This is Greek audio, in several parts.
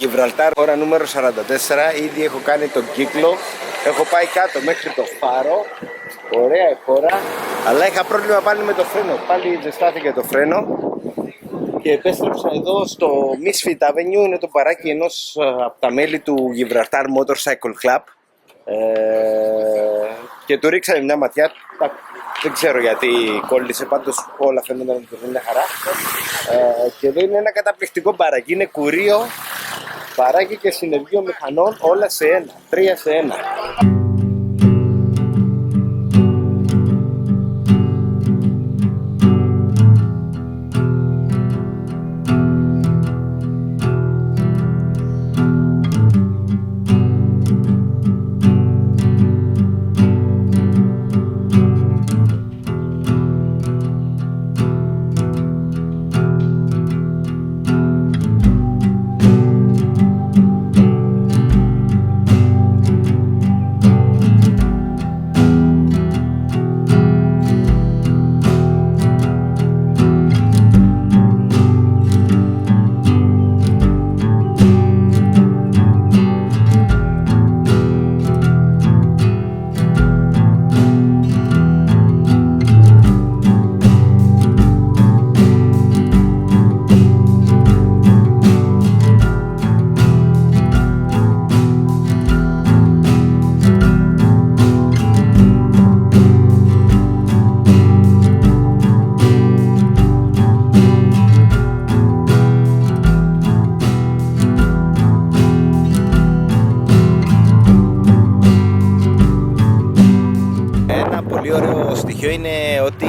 Γιβραλτάρ, ώρα νούμερο 44, ήδη έχω κάνει τον κύκλο, έχω πάει κάτω μέχρι το φάρο, ωραία η χώρα, αλλά είχα πρόβλημα πάλι με το φρένο, πάλι ζεστάθηκε το φρένο και επέστρεψα εδώ στο Misfit Avenue, είναι το παράκι ενός από τα μέλη του Gibraltar Motorcycle Club και του ρίξαμε μια ματιά, δεν ξέρω γιατί κόλλησε, πάντως όλα φαίνονταν ότι δεν είναι χαρά και εδώ είναι ένα καταπληκτικό μπαράκι, είναι κουρίο, μπαράκι και συνεργείο μηχανών, όλα σε ένα, 3 σε 1. Στοιχείο είναι ότι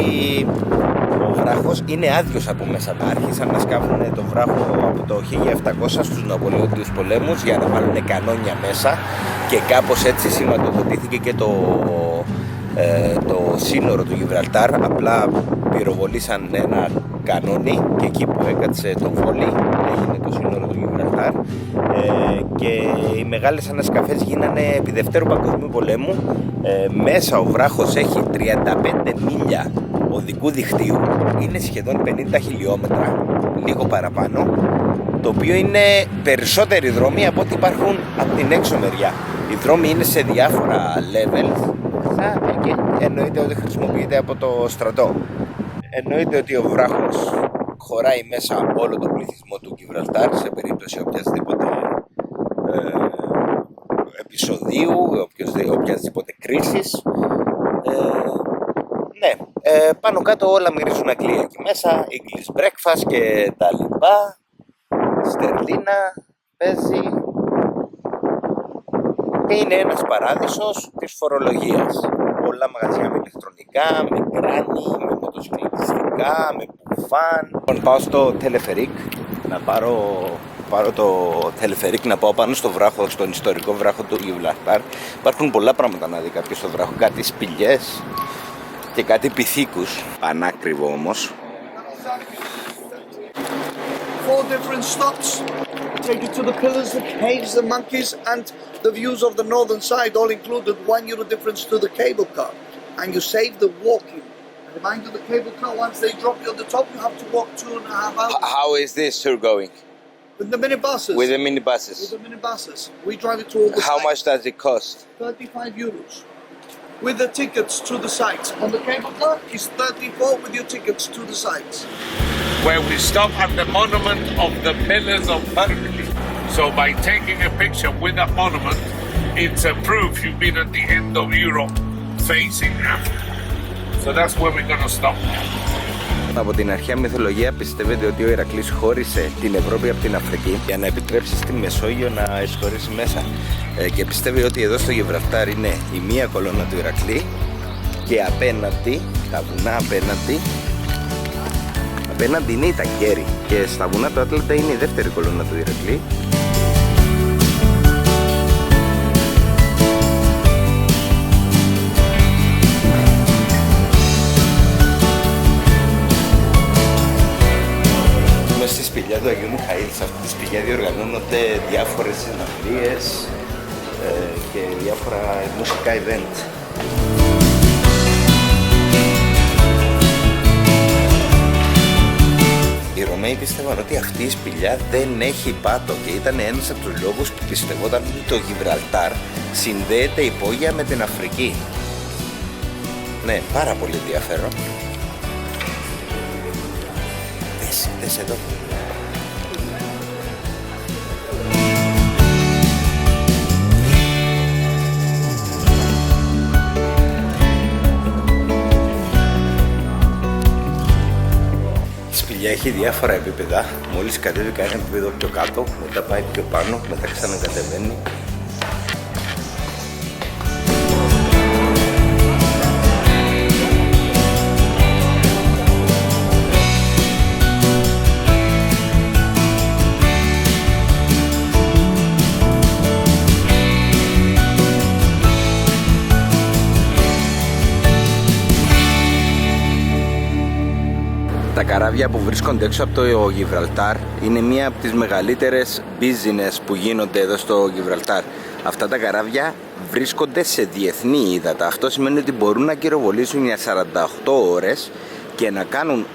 ο βράχος είναι άδειος από μέσα. Άρχισαν να σκάβουν το βράχο από το 1700 στους Ναπολεόντιους πολέμους για να βάλουν κανόνια μέσα και κάπως έτσι σηματοδοτήθηκε και το σύνορο του Γιβραλτάρ. Απλά πυροβολήσαν ένα κανόνι και εκεί που έκατσε το βόλι έγινε το σύνορο του Γιβραλτάρ και οι μεγάλες ανασκαφές γίνανε επί Δευτέρου Παγκοσμίου Πολέμου. Μέσα ο βράχος έχει 35 μίλια οδικού δικτύου, είναι σχεδόν 50 χιλιόμετρα, λίγο παραπάνω, το οποίο είναι περισσότεροι δρόμοι από ό,τι υπάρχουν από την έξω μεριά. Οι δρόμοι είναι σε διάφορα levels και εννοείται ότι χρησιμοποιείται από το στρατό. Εννοείται ότι ο βράχος χωράει μέσα όλο τον πληθυσμό του Γιβραλτάρ σε περίπτωση οποιασδήποτε επεισοδίου, οποιασδήποτε κρίσης. Ναι, πάνω κάτω όλα μυρίζουν Αγγλία εκεί μέσα, English breakfast και τα λοιπά, στερλίνα παίζει και είναι ένας παράδεισος της φορολογίας. Πολλά μαγαζιά με ηλεκτρονικά, με κράνη, με μοτοσυκλετιστικά, με μπουφάν. Πάω στο τελεφερίκ να πάρω το τελεφερίκ να πάω πάνω στο βράχο, στον ιστορικό βράχο του Γιβραλτάρ. Υπάρχουν πολλά πράγματα να δει κάποιος στο βράχο, κάτι σπηλιές και κάτι πυθίκους. Πανάκριβο όμως. 4 different stops take you to the pillars, the caves, the monkeys and the views of the northern side, all included €1 difference to the cable car, and you save the walking. And remind you, the cable car, once they drop you on the top, you have to walk 2.5 hours. How is this tour going? With the minibuses. With the minibuses. With the minibuses. We drive it to all the How sites. much does it cost? €35. With the tickets to the sites. On the cable car is 34 with your tickets to the sites. Where we stop at the monument of the Pillars of Hercules. So by taking a picture with that monument, it's a proof you've been at the end of Europe facing Africa. So that's where we're going to stop. Από την αρχαία μυθολογία πιστεύετε ότι ο Ηρακλής χώρισε την Ευρώπη από την Αφρική για να επιτρέψει στη Μεσόγειο να εισχωρήσει μέσα και πιστεύει ότι εδώ στο Γιβραλτάρ είναι η μία κολόνα του Ηρακλή και απέναντι, τα βουνά απέναντι είναι η Ταγκέρη και στα βουνά του Άτλαντα είναι η δεύτερη κολόνα του Ηρακλή. Στη σπηλιά του Αγίου Μιχαήλ, σε αυτή τη σπηλιά διοργανώνονται διάφορες συναυλίες και διάφορα μουσικά event. Οι Ρωμαίοι Ρωμαίοι πίστευαν ότι αυτή η σπηλιά δεν έχει πάτο και ήταν ένας από τους λόγους που πιστευόταν ότι το Γιβραλτάρ συνδέεται υπόγεια με την Αφρική. Ναι, πάρα πολύ ενδιαφέρον. Δες εδώ. Η σπηλιά έχει διάφορα επίπεδα. Μόλις κατέβει ένα επίπεδο πιο κάτω, μετά πάει πιο πάνω, μετά ξανακατεβαίνει. Τα καράβια που βρίσκονται έξω από το Γιβραλτάρ είναι μία από τις μεγαλύτερες business που γίνονται εδώ στο Γιβραλτάρ. Αυτά τα καράβια βρίσκονται σε διεθνή ύδατα. Αυτό σημαίνει ότι μπορούν να κυροβολήσουν για 48 ώρες και να κάνουν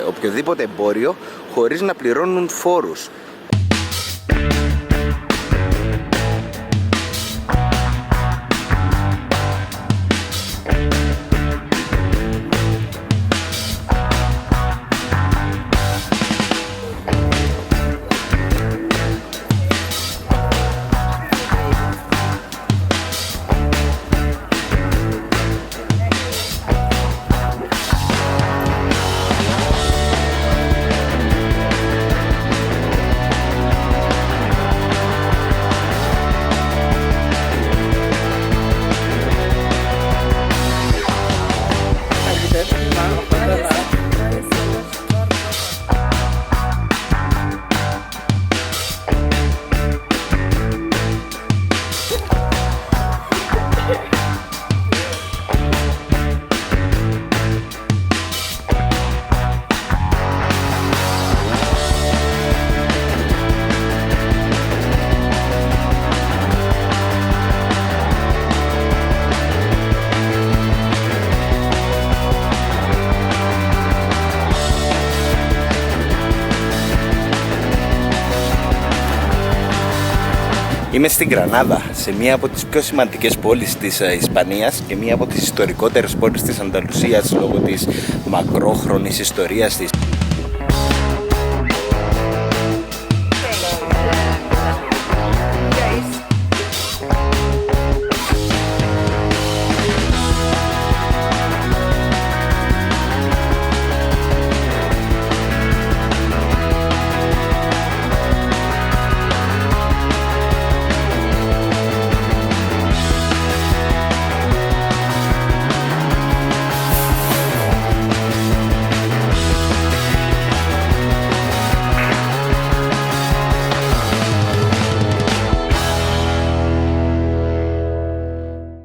οποιοδήποτε εμπόριο χωρίς να πληρώνουν φόρους. Είμαι στην Γκρανάδα, σε μία από τις πιο σημαντικές πόλεις της Ισπανίας και μία από τις ιστορικότερες πόλεις της Ανταλουσίας λόγω της μακρόχρονης ιστορίας της.